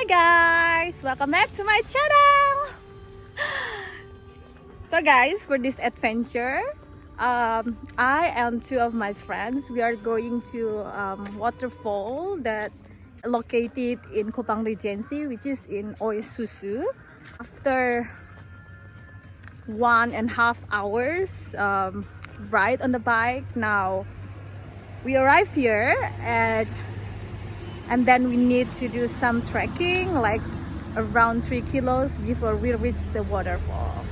guys, welcome back to my channel. So guys, for this adventure, I and two of my friends, we are going to Waterfall that located in Kupang Regency, which is in Oesusu. After 1.5 hours ride on the bike, now we arrive here and then we need to do some trekking like around 3 kilos before we reach the waterfall.